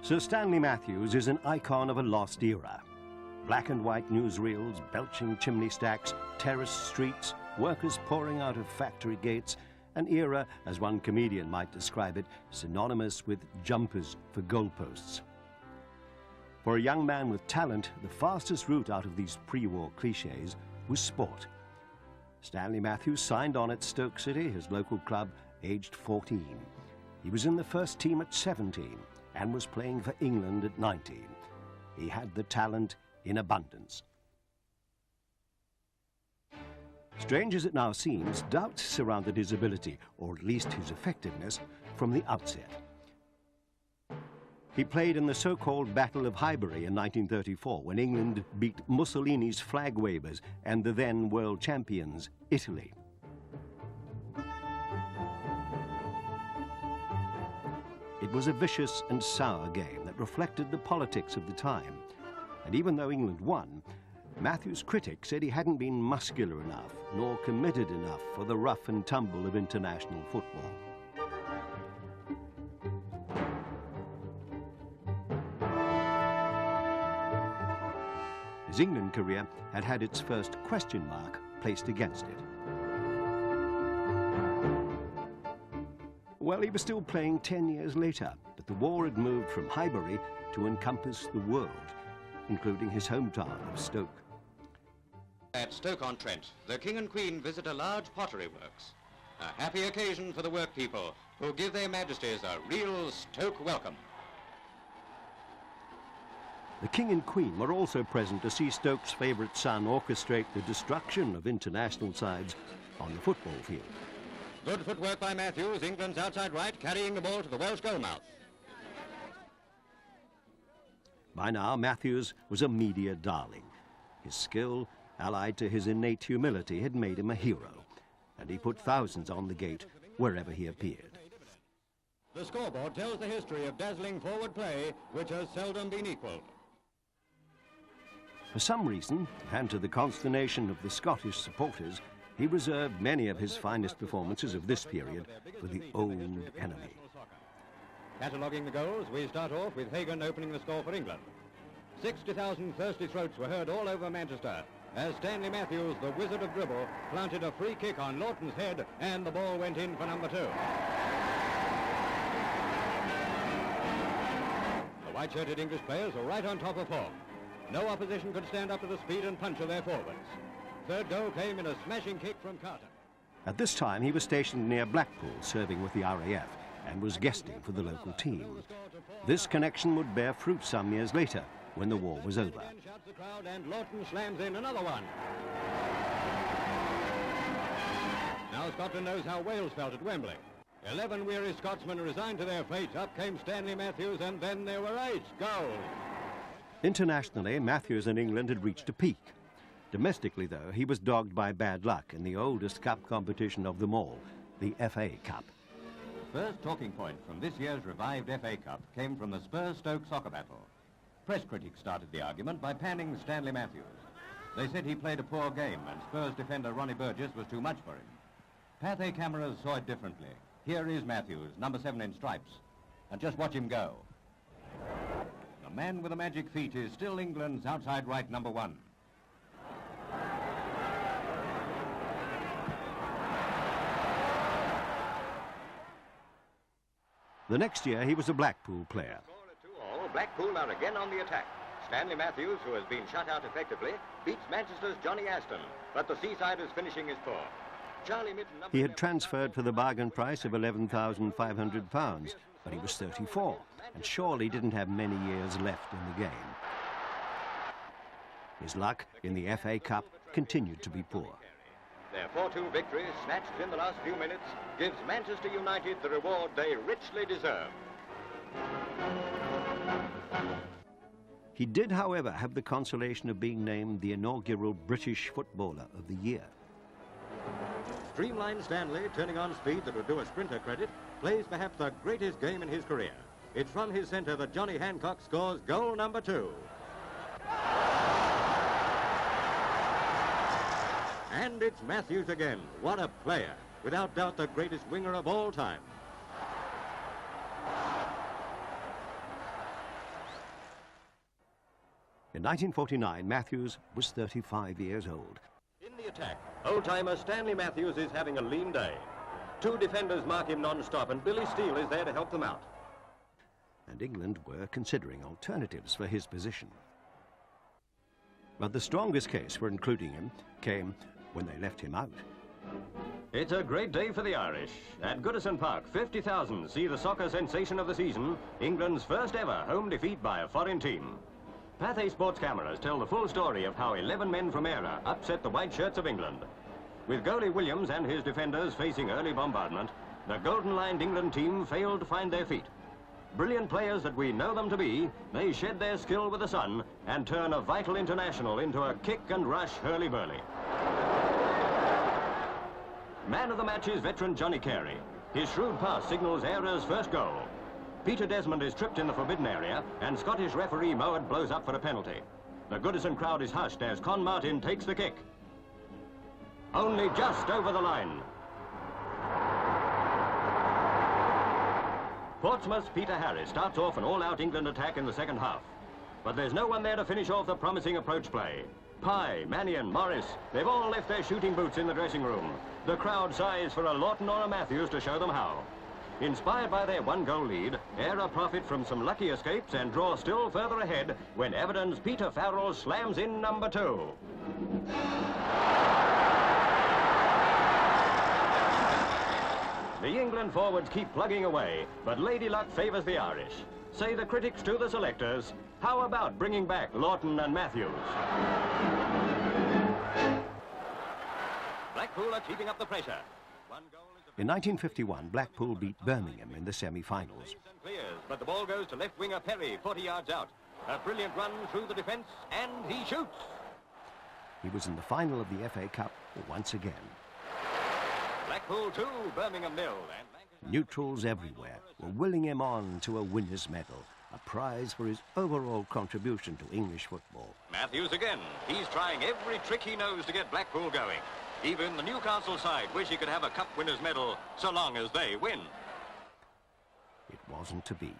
Sir Stanley Matthews is an icon of a lost era. Black and white newsreels, belching chimney stacks, terraced streets, workers pouring out of factory gates, an era, as one comedian might describe it, synonymous with jumpers for goalposts. For a young man with talent, the fastest route out of these pre-war cliches was sport. Stanley Matthews signed on at Stoke City, his local club, aged 14. He was in the first team at 17 and was playing for England at 19. He had the talent in abundance. Strange as it now seems, doubts surrounded his ability, or at least his effectiveness, from the outset. He played in the so-called Battle of Highbury in 1934, when England beat Mussolini's flag wavers and the then world champions, Italy. It was a vicious and sour game that reflected the politics of the time. And even though England won, Matthews' critics said he hadn't been muscular enough, nor committed enough for the rough and tumble of international football. His England career had had its first question mark placed against it. Well, he was still playing 10 years later, but the war had moved from Highbury to encompass the world, including his hometown of Stoke. At Stoke-on-Trent, the King and Queen visit a large pottery works. A happy occasion for the work people, who give their majesties a real Stoke welcome. The King and Queen were also present to see Stoke's favourite son orchestrate the destruction of international sides on the football field. Good footwork by Matthews, England's outside right, carrying the ball to the Welsh goalmouth. By now, Matthews was a media darling. His skill, allied to his innate humility, had made him a hero, and he put thousands on the gate wherever he appeared. The scoreboard tells the history of dazzling forward play, which has seldom been equalled. For some reason, and to the consternation of the Scottish supporters, he reserved many of his finest performances of this period for the old enemy. Cataloguing the goals, we start off with Hagan opening the score for England. 60,000 thirsty throats were heard all over Manchester as Stanley Matthews, the wizard of dribble, planted a free kick on Lawton's head and the ball went in for number 2. The white-shirted English players were right on top of form. No opposition could stand up to the speed and punch of their forwards. Third goal came in a smashing kick from Carter. At this time, he was stationed near Blackpool, serving with the RAF, and was guesting for the local team. This connection would bear fruit some years later, when the war was over. And Lawton slams in another one. Now Scotland knows how Wales felt at Wembley. 11 weary Scotsmen resigned to their fate. Up came Stanley Matthews, and then there were 8 goals. Internationally, Matthews and England had reached a peak. Domestically, though, he was dogged by bad luck in the oldest cup competition of them all, the FA Cup. First talking point from this year's revived FA Cup came from the Spurs-Stoke soccer battle. Press critics started the argument by panning Stanley Matthews. They said he played a poor game and Spurs defender Ronnie Burgess was too much for him. Pathé cameras saw it differently. Here is Matthews, number 7 in stripes. And just watch him go. The man with the magic feet is still England's outside right number 1. The next year, he was a Blackpool player. Blackpool are again on the attack. Stanley Matthews, who has been shut out effectively, beats Manchester's Johnny Aston, but the Seaside is finishing his tour. He had transferred for the bargain price of £11,500, but he was 34, and surely didn't have many years left in the game. His luck in the FA Cup continued to be poor. Their 4-2 victory, snatched in the last few minutes, gives Manchester United the reward they richly deserve. He did, however, have the consolation of being named the inaugural British Footballer of the Year. Streamline Stanley, turning on speed that would do a sprinter credit, plays perhaps the greatest game in his career. It's from his centre that Johnny Hancock scores goal number 2. And it's Matthews again. What a player. Without doubt the greatest winger of all time. In 1949, Matthews was 35 years old. In the attack, old-timer Stanley Matthews is having a lean day. Two defenders mark him non-stop, and Billy Steele is there to help them out. And England were considering alternatives for his position. But the strongest case for including him came when they left him out. It's a great day for the Irish. At Goodison Park, 50,000 see the soccer sensation of the season, England's first ever home defeat by a foreign team. Pathé Sports cameras tell the full story of how 11 men from Eire upset the white shirts of England. With goalie Williams and his defenders facing early bombardment, the golden-lined England team failed to find their feet. Brilliant players that we know them to be, they shed their skill with the sun and turn a vital international into a kick-and-rush hurly-burly. Man of the match is veteran Johnny Carey. His shrewd pass signals Eire's first goal. Peter Desmond is tripped in the forbidden area, and Scottish referee Mowat blows up for a penalty. The Goodison crowd is hushed as Con Martin takes the kick. Only just over the line. Portsmouth's Peter Harris starts off an all-out England attack in the second half. But there's no one there to finish off the promising approach play. Pye, Mannion, Morris, they've all left their shooting boots in the dressing room. The crowd sighs for a Lawton or a Matthews to show them how. Inspired by their one-goal lead, Eire profit from some lucky escapes and draw still further ahead when Everton's Peter Farrell slams in number 2. The England forwards keep plugging away, but Lady Luck favours the Irish. Say the critics to the selectors, how about bringing back Lawton and Matthews? Blackpool are keeping up the pressure. One goal is In 1951, Blackpool beat Birmingham in the semi-finals. but the ball goes to left winger Perry, 40 yards out. A brilliant run through the defence, and he shoots. He was in the final of the FA Cup once again. Blackpool 2, Birmingham 0. Neutrals everywhere were willing him on to a winner's medal, a prize for his overall contribution to English football. Matthews again. He's trying every trick he knows to get Blackpool going. Even the Newcastle side wish he could have a cup winner's medal so long as they win. It wasn't to be.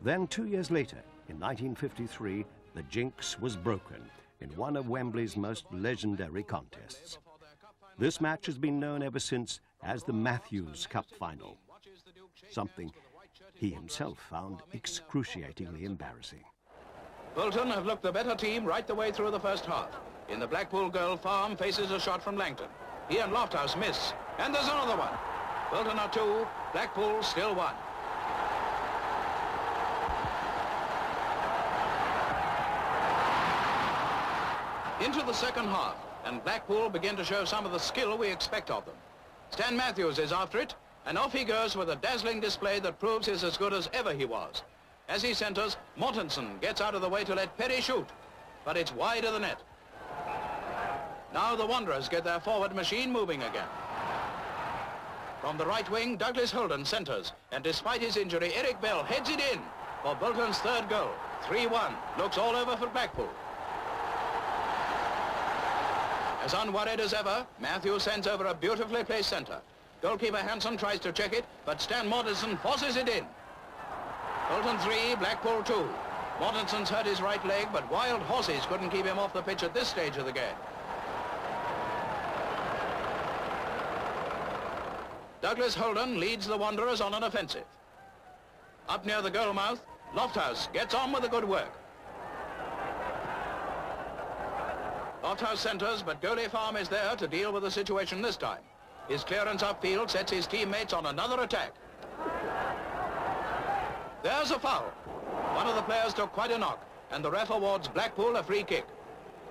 Then 2 years later, in 1953, the jinx was broken in one of Wembley's most legendary contests. This match has been known ever since as the Matthews Cup Final, something he himself found excruciatingly embarrassing. Bolton have looked the better team right the way through the first half. In the Blackpool goal, Farm faces a shot from Langton. He and Lofthouse miss, and there's another one. Bolton are 2, Blackpool still 1. Into the second half, and Blackpool begin to show some of the skill we expect of them. Stan Matthews is after it, and off he goes with a dazzling display that proves he's as good as ever he was. As he centres, Mortensen gets out of the way to let Perry shoot, but it's wide of the net. Now the Wanderers get their forward machine moving again. From the right wing, Douglas Holden centres, and despite his injury, Eric Bell heads it in for Bolton's third goal. 3-1, looks all over for Blackpool. As unworried as ever, Matthews sends over a beautifully placed centre. Goalkeeper Hansen tries to check it, but Stan Mortensen forces it in. Bolton 3, Blackpool 2. Mortensen's hurt his right leg, but wild horses couldn't keep him off the pitch at this stage of the game. Douglas Holden leads the Wanderers on an offensive. Up near the goal mouth, Lofthouse gets on with the good work. Lofthouse centres, but goalie Farm is there to deal with the situation this time. His clearance upfield sets his teammates on another attack. There's a foul. One of the players took quite a knock, and the ref awards Blackpool a free kick.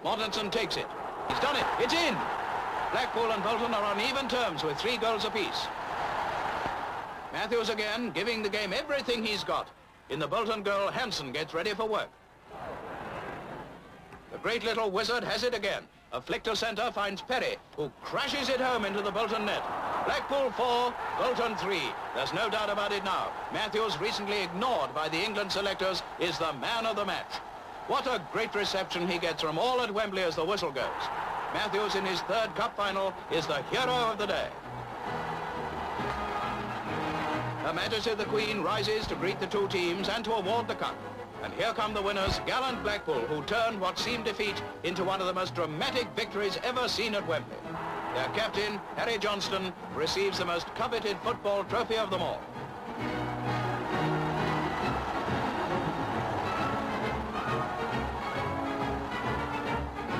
Mortensen takes it. He's done it. It's in. Blackpool and Bolton are on even terms with 3 goals apiece. Matthews again, giving the game everything he's got. In the Bolton goal, Hansen gets ready for work. The great little wizard has it again. A flick to centre finds Perry, who crashes it home into the Bolton net. Blackpool 4, Bolton 3. There's no doubt about it now. Matthews, recently ignored by the England selectors, is the man of the match. What a great reception he gets from all at Wembley as the whistle goes. Matthews, in his third cup final, is the hero of the day. Her Majesty the Queen rises to greet the two teams and to award the cup. And here come the winners, gallant Blackpool, who turned what seemed defeat into one of the most dramatic victories ever seen at Wembley. Their captain, Harry Johnston, receives the most coveted football trophy of them all.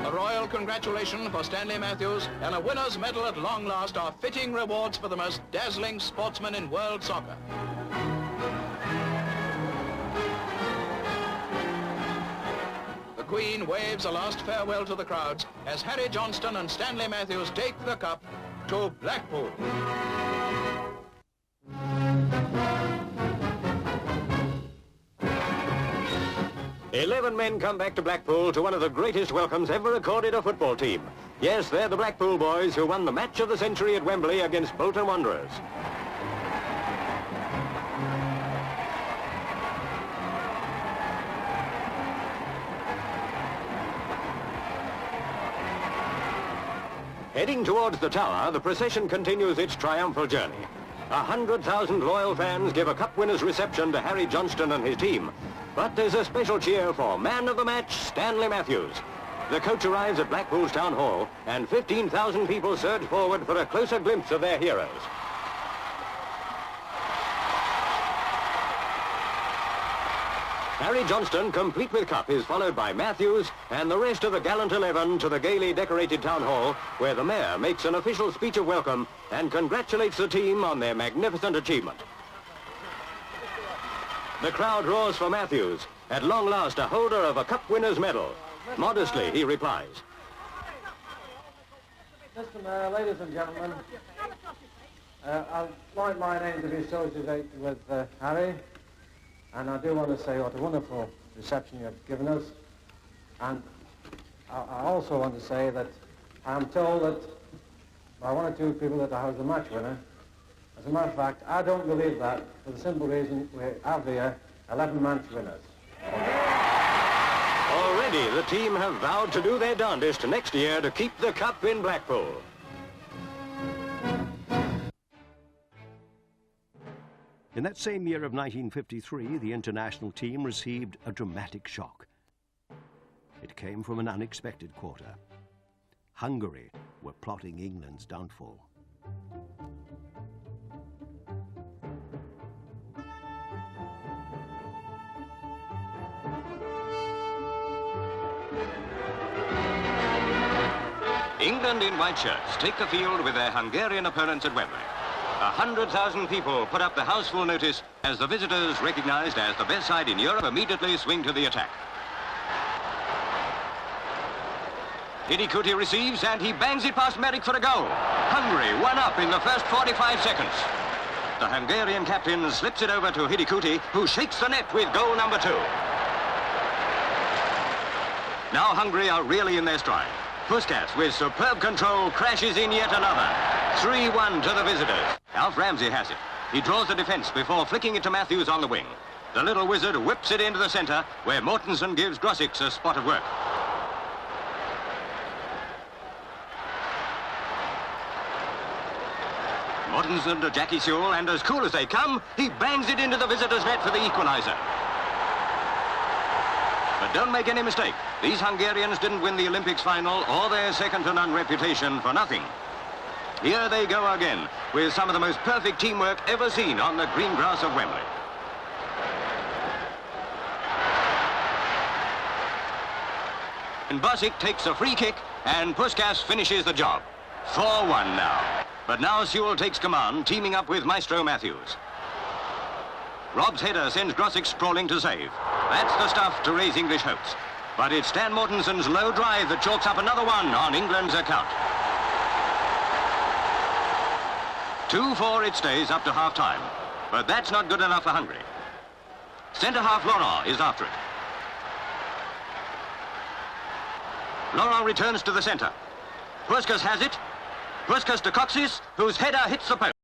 A royal congratulation for Stanley Matthews and a winner's medal at long last are fitting rewards for the most dazzling sportsman in world soccer. The Queen waves a last farewell to the crowds as Harry Johnston and Stanley Matthews take the cup to Blackpool. 11 men come back to Blackpool to one of the greatest welcomes ever accorded a football team. Yes, they're the Blackpool boys who won the match of the century at Wembley against Bolton Wanderers. Heading towards the tower, the procession continues its triumphal journey. 100,000 loyal fans give a cup winner's reception to Harry Johnston and his team. But there's a special cheer for man of the match, Stanley Matthews. The coach arrives at Blackpool's town hall, and 15,000 people surge forward for a closer glimpse of their heroes. Harry Johnston, complete with cup, is followed by Matthews and the rest of the gallant 11 to the gaily decorated town hall, where the mayor makes an official speech of welcome and congratulates the team on their magnificent achievement. The crowd roars for Matthews, at long last a holder of a cup winner's medal. Modestly, he replies. Mr. Mayor, ladies and gentlemen, I'd like my name to be associated with Harry, and I do want to say what a wonderful reception you have given us. And I also want to say that I'm told that by one or two people that I was the match winner. As a matter of fact, I don't believe that for the simple reason we have here 11 match winners. Already, the team have vowed to do their darndest next year to keep the cup in Blackpool. In that same year of 1953, the international team received a dramatic shock. It came from an unexpected quarter. Hungary were plotting England's downfall. England in white shirts take the field with their Hungarian opponents at Wembley. 100,000 people put up the houseful notice as the visitors, recognized as the best side in Europe, immediately swing to the attack. Hidikuti receives and he bangs it past Merrick for a goal. Hungary one up in the first 45 seconds. The Hungarian captain slips it over to Hidikuti, who shakes the net with goal number 2. Now Hungary are really in their stride. Puskas, with superb control, crashes in yet another. 3-1 to the visitors. Alf Ramsey has it. He draws the defence before flicking it to Matthews on the wing. The little wizard whips it into the centre, where Mortensen gives Grosics a spot of work. Mortensen to Jackie Sewell, and as cool as they come, he bangs it into the visitors' net for the equaliser. But don't make any mistake, these Hungarians didn't win the Olympics final or their second-to-none reputation for nothing. Here they go again, with some of the most perfect teamwork ever seen on the green grass of Wembley. And Bosic takes a free kick, and Puskas finishes the job. 4-1 now. But now Sewell takes command, teaming up with Maestro Matthews. Rob's header sends Grosic sprawling to save. That's the stuff to raise English hopes. But it's Stan Mortensen's low drive that chalks up another one on England's account. 2-4 it stays up to half-time. But that's not good enough for Hungary. Centre-half Laurent is after it. Laurent returns to the centre. Puskas has it. Puskas to Coxis, whose header hits the post.